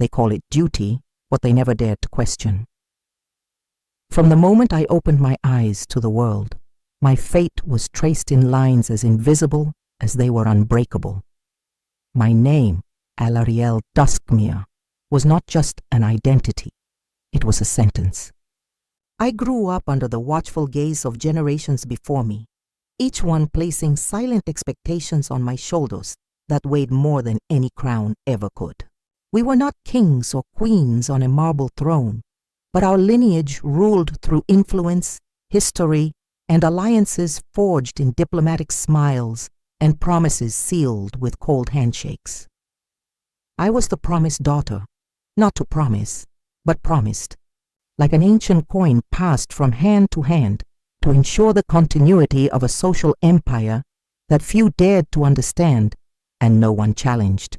They call it duty, what they never dared to question. From the moment I opened my eyes to the world, my fate was traced in lines as invisible as they were unbreakable. My name, Alarielle Duskmere, was not just an identity, it was a sentence. I grew up under the watchful gaze of generations before me, each one placing silent expectations on my shoulders that weighed more than any crown ever could. We were not kings or queens on a marble throne, but our lineage ruled through influence, history, and alliances forged in diplomatic smiles and promises sealed with cold handshakes. I was the promised daughter, not to promise, but promised, like an ancient coin passed from hand to hand to ensure the continuity of a social empire that few dared to understand and no one challenged.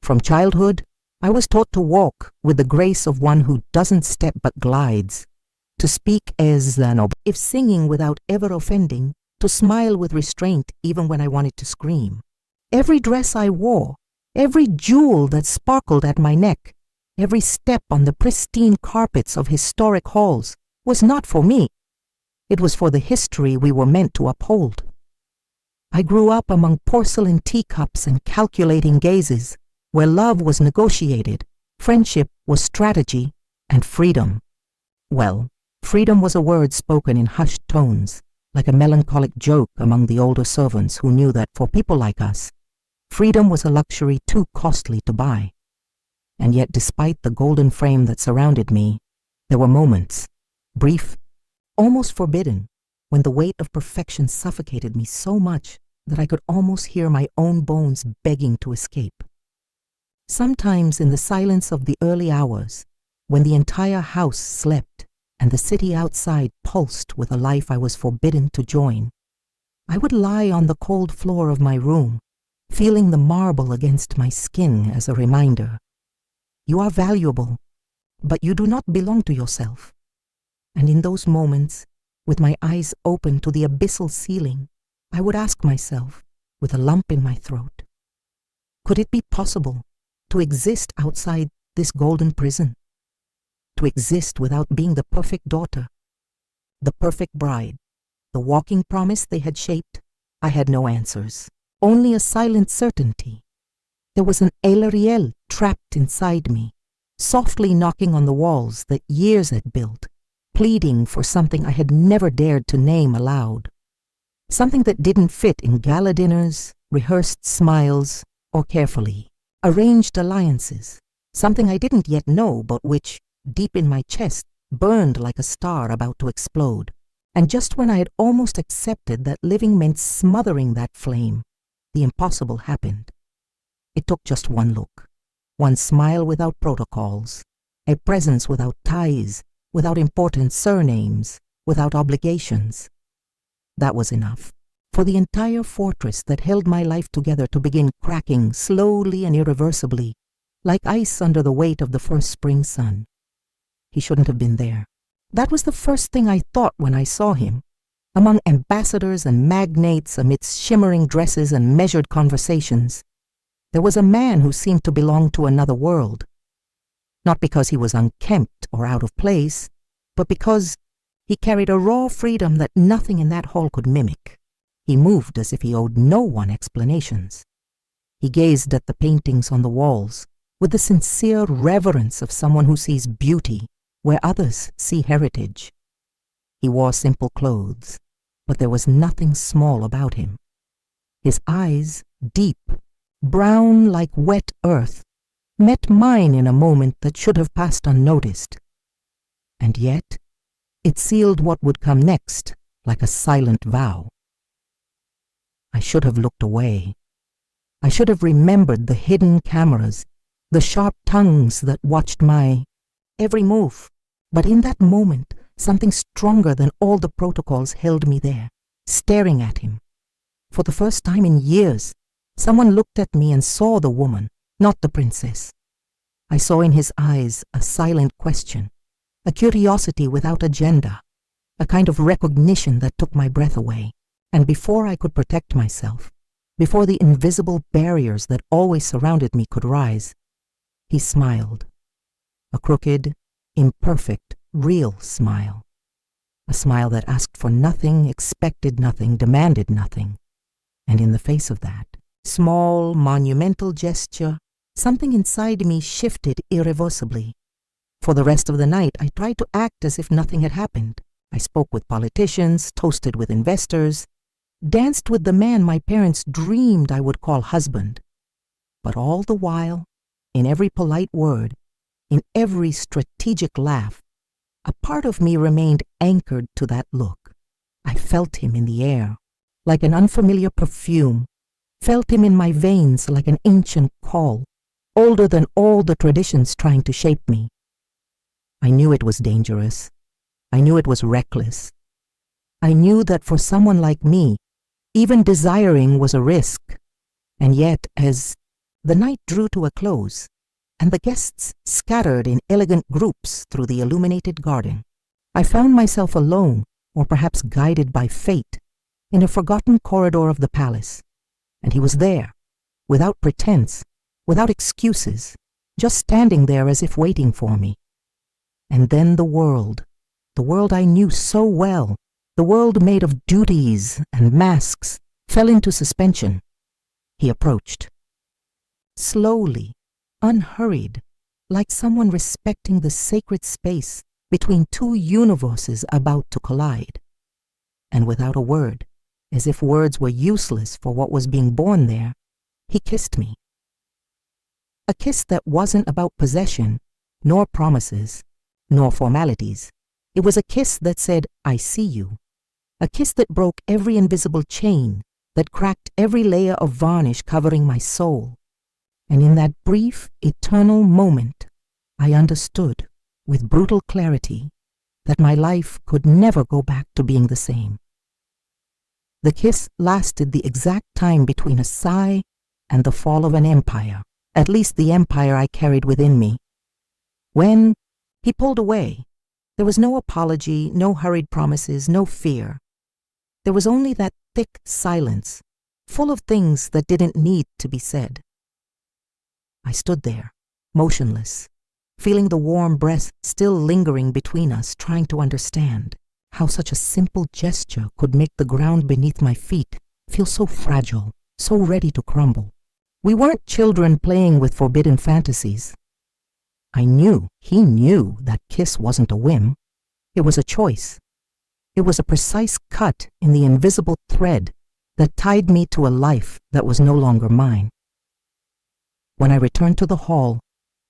From childhood, I was taught to walk with the grace of one who doesn't step but glides, to speak as an if singing without ever offending, to smile with restraint even when I wanted to scream. Every dress I wore, every jewel that sparkled at my neck, every step on the pristine carpets of historic halls was not for me. It was for the history we were meant to uphold. I grew up among porcelain teacups and calculating gazes, where love was negotiated, friendship was strategy, and freedom. Well, freedom was a word spoken in hushed tones, like a melancholic joke among the older servants who knew that for people like us, freedom was a luxury too costly to buy. And yet, despite the golden frame that surrounded me, there were moments, brief, almost forbidden, when the weight of perfection suffocated me so much that I could almost hear my own bones begging to escape. Sometimes in the silence of the early hours, when the entire house slept and the city outside pulsed with a life I was forbidden to join, I would lie on the cold floor of my room, feeling the marble against my skin as a reminder. You are valuable, but you do not belong to yourself. And in those moments, with my eyes open to the abyssal ceiling, I would ask myself, with a lump in my throat, could it be possible to exist outside this golden prison? To exist without being the perfect daughter, the perfect bride, the walking promise they had shaped? I had no answers, only a silent certainty. There was an Alarielle trapped inside me, softly knocking on the walls that years had built, pleading for something I had never dared to name aloud. Something that didn't fit in gala dinners, rehearsed smiles, or carefully arranged alliances. Something I didn't yet know, but which, deep in my chest, burned like a star about to explode. And just when I had almost accepted that living meant smothering that flame, the impossible happened. It took just one look, one smile without protocols, a presence without ties, without important surnames, without obligations. That was enough for the entire fortress that held my life together to begin cracking slowly and irreversibly, like ice under the weight of the first spring sun. He shouldn't have been there. That was the first thing I thought when I saw him. Among ambassadors and magnates, amidst shimmering dresses and measured conversations, there was a man who seemed to belong to another world. Not because he was unkempt or out of place, but because he carried a raw freedom that nothing in that hall could mimic. He moved as if he owed no one explanations. He gazed at the paintings on the walls with the sincere reverence of someone who sees beauty where others see heritage. He wore simple clothes, but there was nothing small about him. His eyes, deep, brown like wet earth, met mine in a moment that should have passed unnoticed. And yet, it sealed what would come next like a silent vow. I should have looked away. I should have remembered the hidden cameras, the sharp tongues that watched my every move. But in that moment, something stronger than all the protocols held me there, staring at him. For the first time in years, someone looked at me and saw the woman, not the princess. I saw in his eyes a silent question, a curiosity without agenda, a kind of recognition that took my breath away. And before I could protect myself, before the invisible barriers that always surrounded me could rise, He smiled. A crooked, imperfect, real smile. A smile that asked for nothing, expected nothing, demanded nothing. And in the face of that small, monumental gesture, something inside me shifted irreversibly. For the rest of the night, I tried to act as if nothing had happened. I spoke with politicians, toasted with investors, danced with the man my parents dreamed I would call husband. But all the while, in every polite word, in every strategic laugh, a part of me remained anchored to that look. I felt him in the air, like an unfamiliar perfume, felt him in my veins like an ancient call, older than all the traditions trying to shape me. I knew it was dangerous. I knew it was reckless. I knew that for someone like me, even desiring was a risk. And yet, as the night drew to a close, and the guests scattered in elegant groups through the illuminated garden, I found myself alone, or perhaps guided by fate, in a forgotten corridor of the palace. And he was there, without pretense, without excuses, just standing there as if waiting for me. And then the world I knew so well, the world made of duties and masks, fell into suspension. He approached. Slowly, unhurried, like someone respecting the sacred space between two universes about to collide. And without a word, as if words were useless for what was being born there, he kissed me. A kiss that wasn't about possession, nor promises, nor formalities. It was a kiss that said, "I see you." A kiss that broke every invisible chain, that cracked every layer of varnish covering my soul. And in that brief, eternal moment, I understood, with brutal clarity, that my life could never go back to being the same. The kiss lasted the exact time between a sigh and the fall of an empire, at least the empire I carried within me. When he pulled away, there was no apology, no hurried promises, no fear. There was only that thick silence, full of things that didn't need to be said. I stood there, motionless, feeling the warm breath still lingering between us, trying to understand how such a simple gesture could make the ground beneath my feet feel so fragile, so ready to crumble. We weren't children playing with forbidden fantasies. He knew that kiss wasn't a whim. It was a choice. It was a precise cut in the invisible thread that tied me to a life that was no longer mine. When I returned to the hall,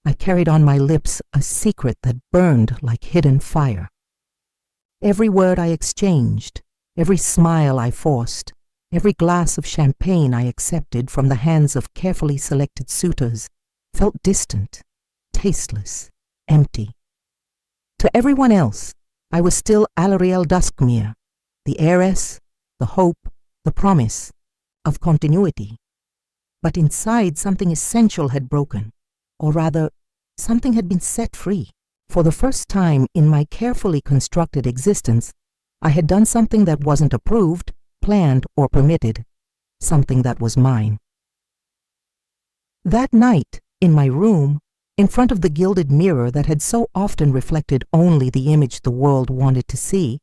I carried on my lips a secret that burned like hidden fire. Every word I exchanged, every smile I forced, every glass of champagne I accepted from the hands of carefully selected suitors felt distant, tasteless, empty. To everyone else, I was still Alarielle Duskmere, the heiress, the hope, the promise of continuity. But inside, something essential had broken, or rather, something had been set free. For the first time in my carefully constructed existence, I had done something that wasn't approved, planned, or permitted, something that was mine. That night, in my room, in front of the gilded mirror that had so often reflected only the image the world wanted to see,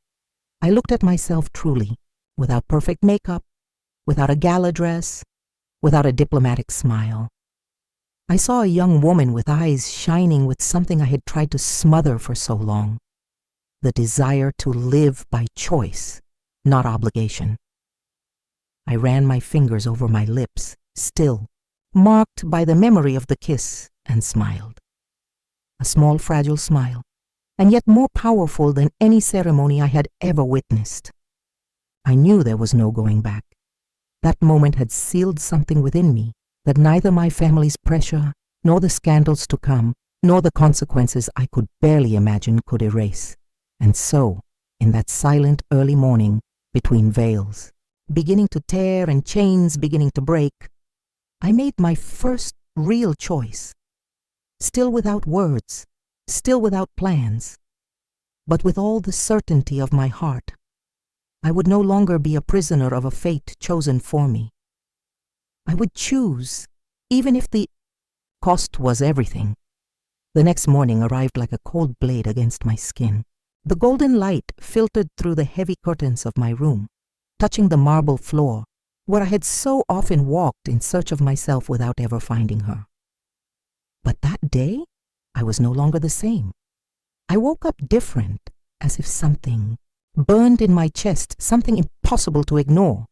I looked at myself truly, without perfect makeup, without a gala dress, without a diplomatic smile. I saw a young woman with eyes shining with something I had tried to smother for so long, the desire to live by choice, not obligation. I ran my fingers over my lips, still, marked by the memory of the kiss, and smiled. A small, fragile smile, and yet more powerful than any ceremony I had ever witnessed. I knew there was no going back. That moment had sealed something within me that neither my family's pressure, nor the scandals to come, nor the consequences I could barely imagine could erase. And so, in that silent early morning, between veils, beginning to tear and chains beginning to break, I made my first real choice. Still without words, still without plans, but with all the certainty of my heart. I would no longer be a prisoner of a fate chosen for me. I would choose, even if the cost was everything, The next morning arrived like a cold blade against my skin. The golden light filtered through the heavy curtains of my room, touching the marble floor, where I had so often walked in search of myself without ever finding her. But that day, I was no longer the same. I woke up different, as if something burned in my chest, something impossible to ignore.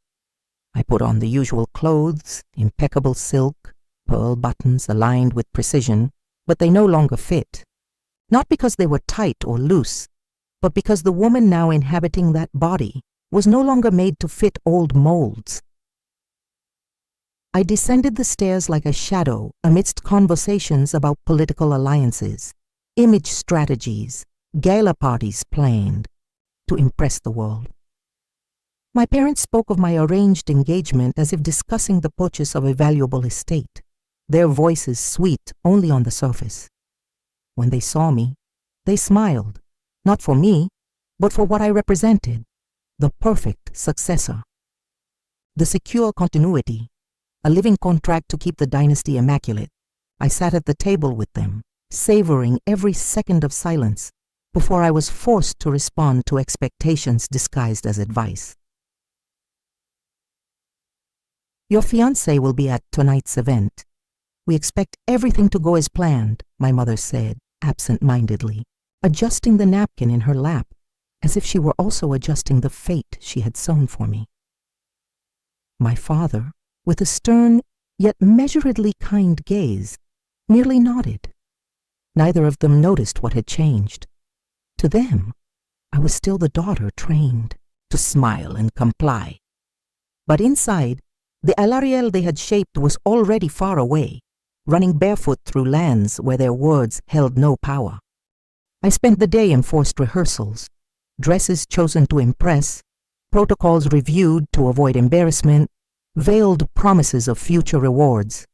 I put on the usual clothes, impeccable silk, pearl buttons aligned with precision, but they no longer fit. Not because they were tight or loose, but because the woman now inhabiting that body was no longer made to fit old molds. I descended the stairs like a shadow amidst conversations about political alliances, image strategies, gala parties planned to impress the world. My parents spoke of my arranged engagement as if discussing the purchase of a valuable estate, their voices sweet only on the surface. When they saw me, they smiled, not for me, but for what I represented, the perfect successor. The secure continuity, a living contract to keep the dynasty immaculate. I sat at the table with them, savoring every second of silence, before I was forced to respond to expectations disguised as advice. Your fiancé will be at tonight's event. We expect everything to go as planned, my mother said, absent-mindedly, adjusting the napkin in her lap, as if she were also adjusting the fate she had sewn for me. My father, with a stern yet measuredly kind gaze, merely nodded. Neither of them noticed what had changed. To them, I was still the daughter trained to smile and comply. But inside, the Alarielle they had shaped was already far away, running barefoot through lands where their words held no power. I spent the day in forced rehearsals, dresses chosen to impress, protocols reviewed to avoid embarrassment, veiled promises of future rewards.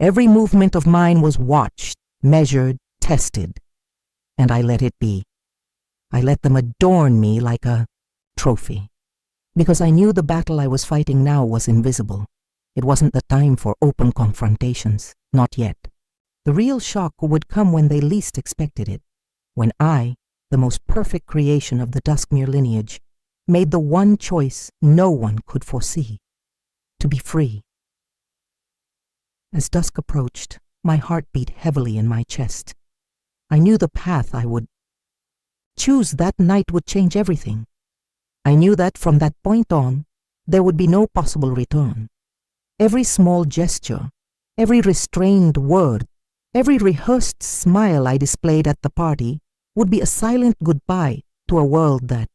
Every movement of mine was watched, measured, tested, and I let it be. I let them adorn me like a trophy, because I knew the battle I was fighting now was invisible. It wasn't the time for open confrontations, not yet. The real shock would come when they least expected it, when I, the most perfect creation of the Duskmere lineage, made the one choice no one could foresee: to be free. As dusk approached, my heart beat heavily in my chest. I knew the path I would choose that night would change everything. I knew that from that point on, there would be no possible return. Every small gesture, every restrained word, every rehearsed smile I displayed at the party would be a silent goodbye to a world that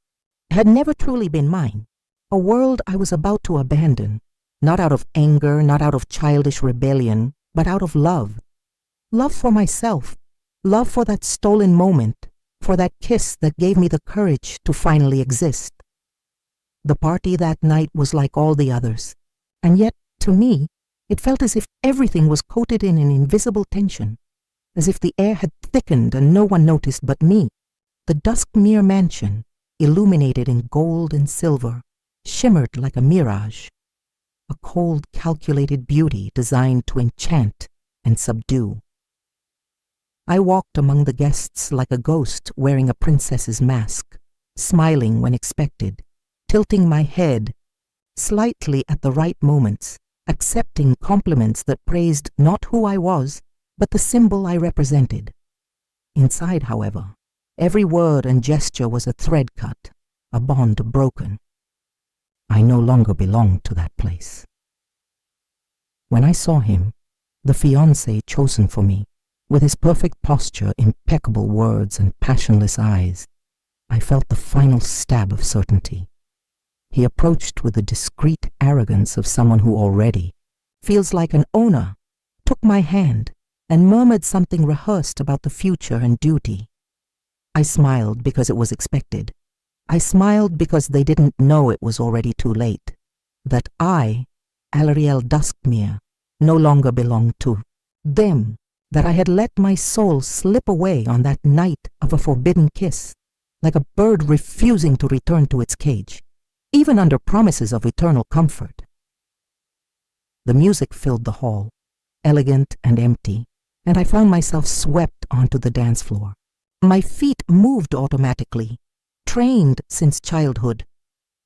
had never truly been mine, a world I was about to abandon, not out of anger, not out of childish rebellion, but out of love. Love for myself, love for that stolen moment, for that kiss that gave me the courage to finally exist. The party that night was like all the others, and yet, to me, it felt as if everything was coated in an invisible tension, as if the air had thickened and no one noticed but me. The Duskmere mansion, illuminated in gold and silver, shimmered like a mirage, a cold, calculated beauty designed to enchant and subdue. I walked among the guests like a ghost wearing a princess's mask, smiling when expected, tilting my head slightly at the right moments, accepting compliments that praised not who I was, but the symbol I represented. Inside, however, every word and gesture was a thread cut, a bond broken. I no longer belonged to that place. When I saw him, the fiancé chosen for me, with his perfect posture, impeccable words, and passionless eyes, I felt the final stab of certainty. He approached with the discreet arrogance of someone who already feels like an owner, took my hand, and murmured something rehearsed about the future and duty. I smiled because it was expected. I smiled because they didn't know it was already too late, that I, Alarielle Duskmere, no longer belonged to them, that I had let my soul slip away on that night of a forbidden kiss, like a bird refusing to return to its cage, even under promises of eternal comfort. The music filled the hall, elegant and empty, and I found myself swept onto the dance floor. My feet moved automatically, trained since childhood,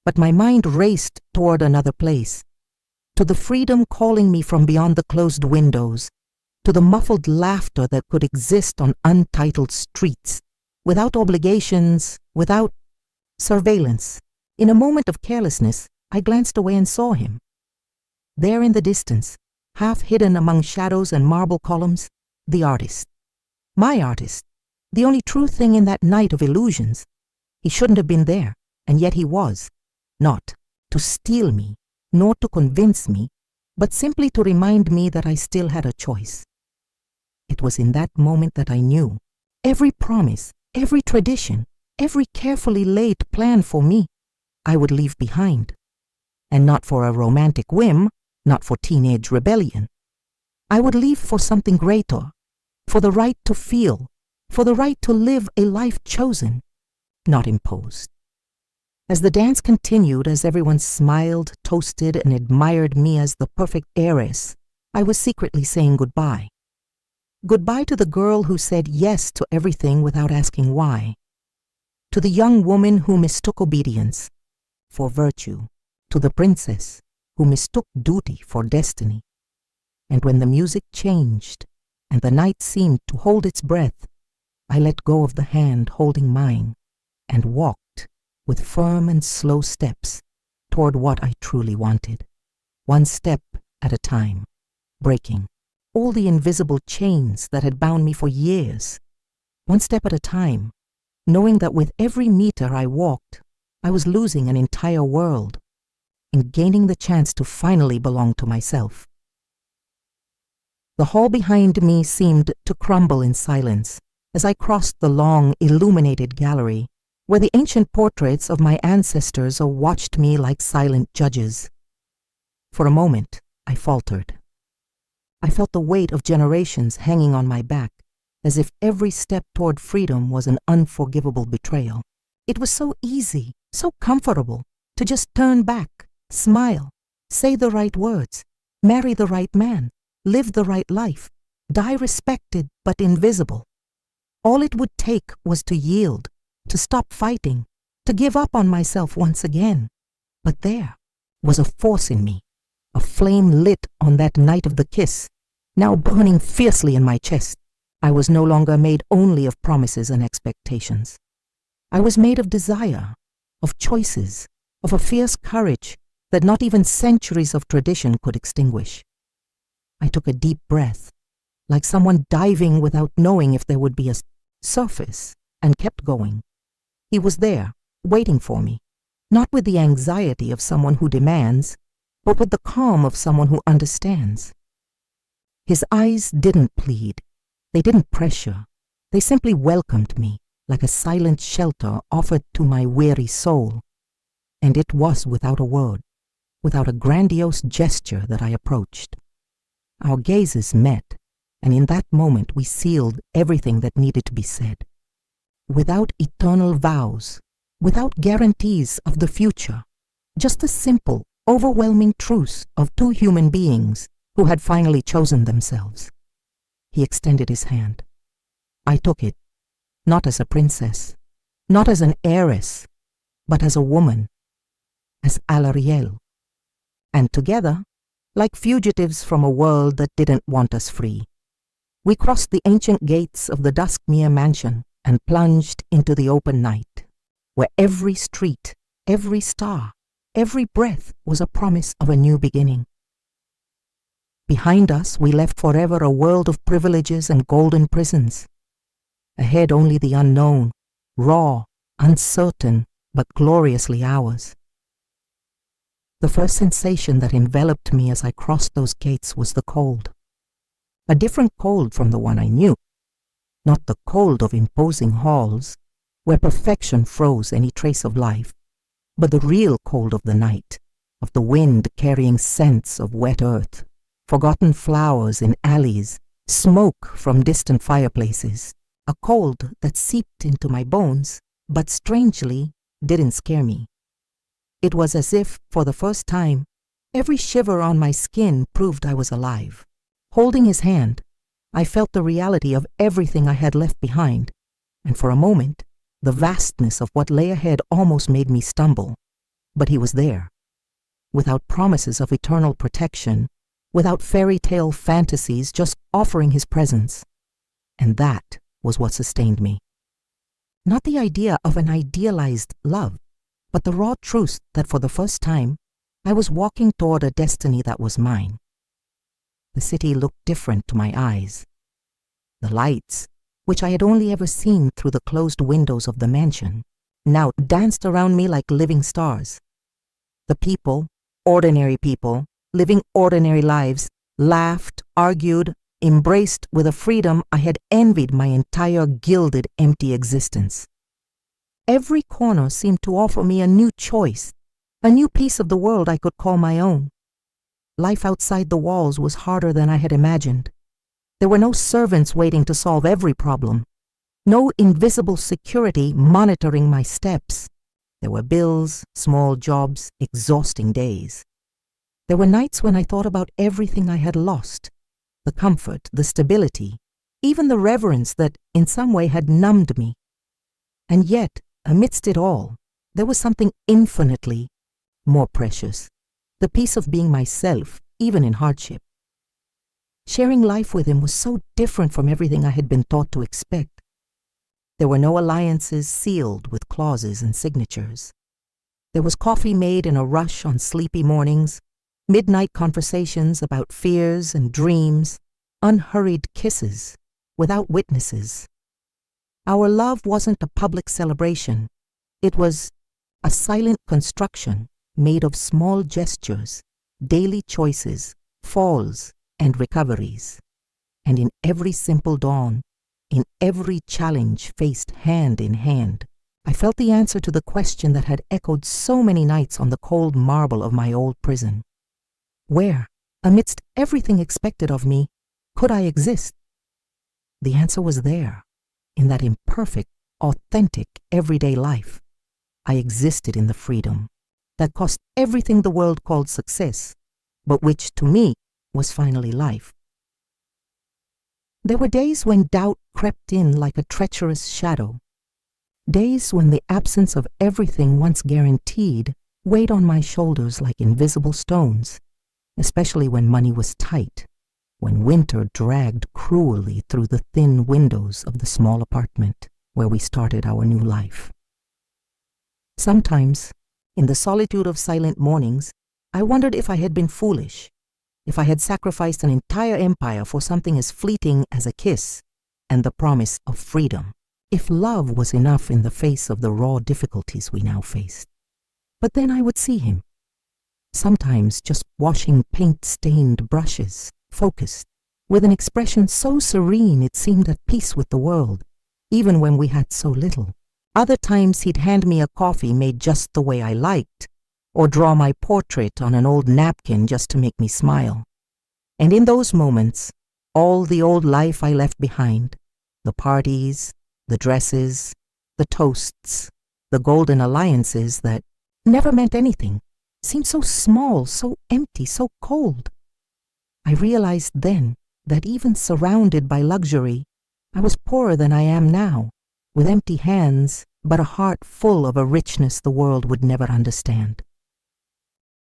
but my mind raced toward another place, to the freedom calling me from beyond the closed windows, to the muffled laughter that could exist on untitled streets, without obligations, without surveillance. In a moment of carelessness, I glanced away and saw him. There in the distance, half hidden among shadows and marble columns, the artist. My artist, the only true thing in that night of illusions. He shouldn't have been there, and yet he was. Not to steal me, nor to convince me, but simply to remind me that I still had a choice. It was in that moment that I knew every promise, every tradition, every carefully laid plan for me, I would leave behind. And not for a romantic whim, not for teenage rebellion. I would leave for something greater, for the right to feel, for the right to live a life chosen, not imposed. As the dance continued, as everyone smiled, toasted, and admired me as the perfect heiress, I was secretly saying goodbye. Goodbye to the girl who said yes to everything without asking why. To the young woman who mistook obedience for virtue. To the princess who mistook duty for destiny. And when the music changed and the night seemed to hold its breath, I let go of the hand holding mine and walked with firm and slow steps toward what I truly wanted, one step at a time, breaking all the invisible chains that had bound me for years, one step at a time, knowing that with every meter I walked, I was losing an entire world and gaining the chance to finally belong to myself. The hall behind me seemed to crumble in silence as I crossed the long, illuminated gallery where the ancient portraits of my ancestors watched me like silent judges. For a moment, I faltered. I felt the weight of generations hanging on my back, as if every step toward freedom was an unforgivable betrayal. It was so easy, so comfortable, to just turn back, smile, say the right words, marry the right man, live the right life, die respected but invisible. All it would take was to yield, to stop fighting, to give up on myself once again. But there was a force in me, a flame lit on that night of the kiss, now burning fiercely in my chest. I was no longer made only of promises and expectations. I was made of desire, of choices, of a fierce courage that not even centuries of tradition could extinguish. I took a deep breath, like someone diving without knowing if there would be a surface, and kept going. He was there, waiting for me, not with the anxiety of someone who demands, but with the calm of someone who understands. His eyes didn't plead. They didn't pressure. They simply welcomed me, like a silent shelter offered to my weary soul. And it was without a word, without a grandiose gesture that I approached. Our gazes met, and in that moment we sealed everything that needed to be said. Without eternal vows, without guarantees of the future, just the simple, overwhelming truth of two human beings who had finally chosen themselves. He extended his hand. I took it, not as a princess, not as an heiress, but as a woman, as Alarielle. And together, like fugitives from a world that didn't want us free, we crossed the ancient gates of the Duskmere mansion and plunged into the open night, where every street, every star, every breath was a promise of a new beginning. Behind us, we left forever a world of privileges and golden prisons. Ahead only the unknown, raw, uncertain, but gloriously ours. The first sensation that enveloped me as I crossed those gates was the cold. A different cold from the one I knew. Not the cold of imposing halls, where perfection froze any trace of life, but the real cold of the night, of the wind carrying scents of wet earth, forgotten flowers in alleys, smoke from distant fireplaces, a cold that seeped into my bones, but strangely didn't scare me. It was as if, for the first time, every shiver on my skin proved I was alive. Holding his hand, I felt the reality of everything I had left behind, and for a moment, the vastness of what lay ahead almost made me stumble. But he was there, without promises of eternal protection, without fairy tale fantasies, just offering his presence. And that was what sustained me. Not the idea of an idealized love, but the raw truth that for the first time, I was walking toward a destiny that was mine. The city looked different to my eyes. The lights, which I had only ever seen through the closed windows of the mansion, now danced around me like living stars. The people, ordinary people, living ordinary lives, laughed, argued, embraced with a freedom I had envied my entire gilded, empty existence. Every corner seemed to offer me a new choice, a new piece of the world I could call my own. Life outside the walls was harder than I had imagined. There were no servants waiting to solve every problem, no invisible security monitoring my steps. There were bills, small jobs, exhausting days. There were nights when I thought about everything I had lost, the comfort, the stability, even the reverence that in some way had numbed me. And yet, amidst it all, there was something infinitely more precious, the peace of being myself, even in hardship. Sharing life with him was so different from everything I had been taught to expect. There were no alliances sealed with clauses and signatures. There was coffee made in a rush on sleepy mornings, midnight conversations about fears and dreams, unhurried kisses, without witnesses. Our love wasn't a public celebration. It was a silent construction made of small gestures, daily choices, falls, and recoveries. And in every simple dawn, in every challenge faced hand in hand, I felt the answer to the question that had echoed so many nights on the cold marble of my old prison. Where, amidst everything expected of me, could I exist? The answer was there, in that imperfect, authentic, everyday life. I existed in the freedom that cost everything the world called success, but which, to me, was finally life. There were days when doubt crept in like a treacherous shadow, days when the absence of everything once guaranteed weighed on my shoulders like invisible stones, especially when money was tight, when winter dragged cruelly through the thin windows of the small apartment where we started our new life. Sometimes, in the solitude of silent mornings, I wondered if I had been foolish, if I had sacrificed an entire empire for something as fleeting as a kiss and the promise of freedom, if love was enough in the face of the raw difficulties we now faced. But then I would see him, sometimes just washing paint-stained brushes, focused, with an expression so serene it seemed at peace with the world, even when we had so little. Other times he'd hand me a coffee made just the way I liked, or draw my portrait on an old napkin just to make me smile. And in those moments, all the old life I left behind, the parties, the dresses, the toasts, the golden alliances that never meant anything, seemed so small, so empty, so cold. I realized then that even surrounded by luxury, I was poorer than I am now, with empty hands, but a heart full of a richness the world would never understand.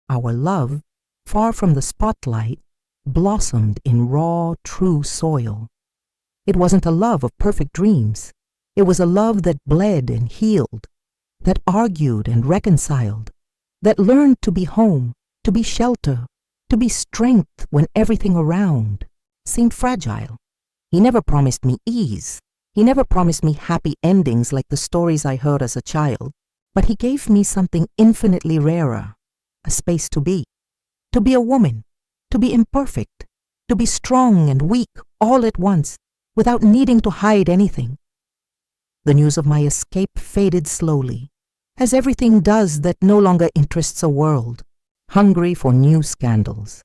Our love, far from the spotlight, blossomed in raw, true soil. It wasn't a love of perfect dreams. It was a love that bled and healed, that argued and reconciled, that learned to be home, to be shelter, to be strength when everything around seemed fragile. He never promised me ease. He never promised me happy endings like the stories I heard as a child, but he gave me something infinitely rarer, a space to be a woman, to be imperfect, to be strong and weak all at once, without needing to hide anything. The news of my escape faded slowly, as everything does that no longer interests a world, hungry for new scandals.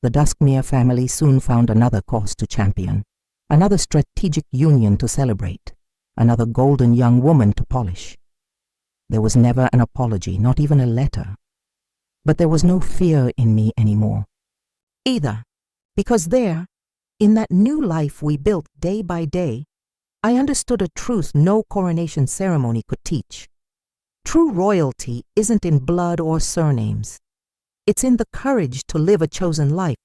The Duskmere family soon found another cause to champion, another strategic union to celebrate, another golden young woman to polish. There was never an apology, not even a letter. But there was no fear in me anymore, either, because there, In that new life we built day by day, I understood a truth no coronation ceremony could teach. True royalty isn't in blood or surnames. It's in the courage to live a chosen life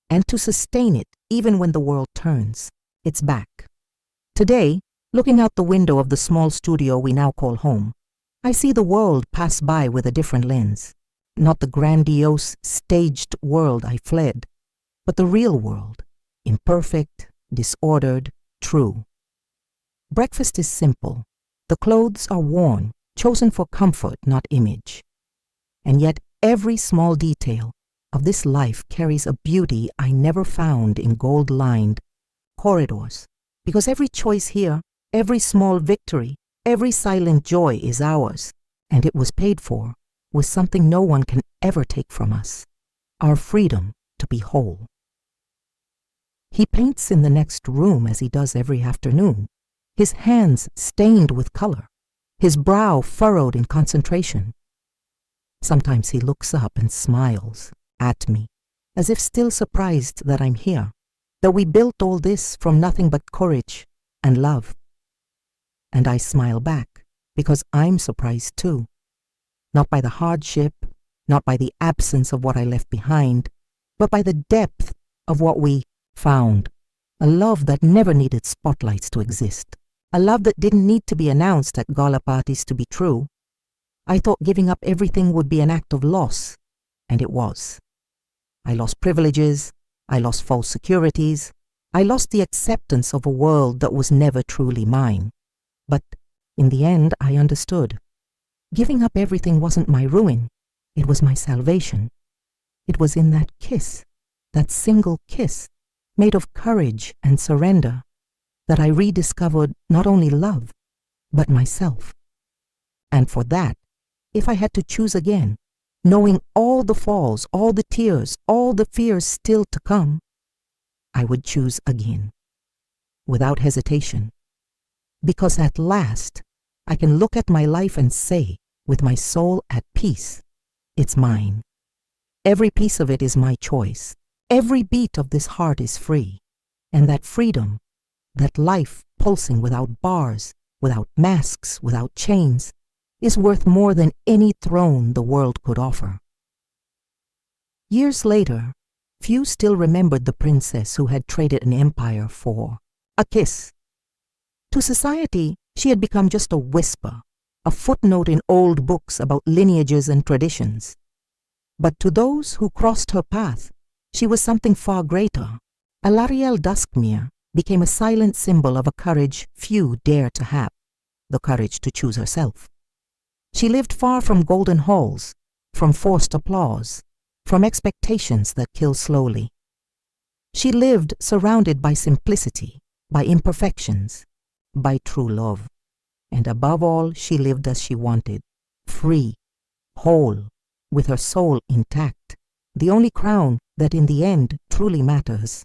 and to sustain it even when the world turns its back. Today, looking out the window of the small studio we now call home, I see the world pass by with a different lens. Not the grandiose, staged world I fled, but the real world, imperfect, disordered, true. Breakfast is simple. The clothes are worn, chosen for comfort, not image. And yet every small detail of this life carries a beauty I never found in gold-lined corridors, because every choice here, every small victory, every silent joy is ours, and it was paid for with something no one can ever take from us, our freedom to be whole. He paints in the next room as he does every afternoon, his hands stained with color, his brow furrowed in concentration. Sometimes he looks up and smiles at me, as if still surprised that I'm here, that we built all this from nothing but courage and love. And I smile back, because I'm surprised too. Not by the hardship, not by the absence of what I left behind, but by the depth of what we found. A love that never needed spotlights to exist. A love that didn't need to be announced at gala parties to be true. I thought giving up everything would be an act of loss, and it was. I lost privileges, I lost false securities, I lost the acceptance of a world that was never truly mine. But in the end, I understood. Giving up everything wasn't my ruin, it was my salvation. It was in that kiss, that single kiss, made of courage and surrender, that I rediscovered not only love, but myself. And for that, if I had to choose again, knowing all the falls, all the tears, all the fears still to come, I would choose again, without hesitation. Because at last, I can look at my life and say, with my soul at peace, it's mine. Every piece of it is my choice. Every beat of this heart is free. And that freedom, that life pulsing without bars, without masks, without chains, is worth more than any throne the world could offer. Years later, few still remembered the princess who had traded an empire for a kiss. To society, she had become just a whisper, a footnote in old books about lineages and traditions. But to those who crossed her path, she was something far greater. Alarielle Duskmere became a silent symbol of a courage few dare to have, the courage to choose herself. She lived far from golden halls, from forced applause, from expectations that kill slowly. She lived surrounded by simplicity, by imperfections, by true love. And above all, she lived as she wanted, free, whole, with her soul intact, the only crown that in the end truly matters.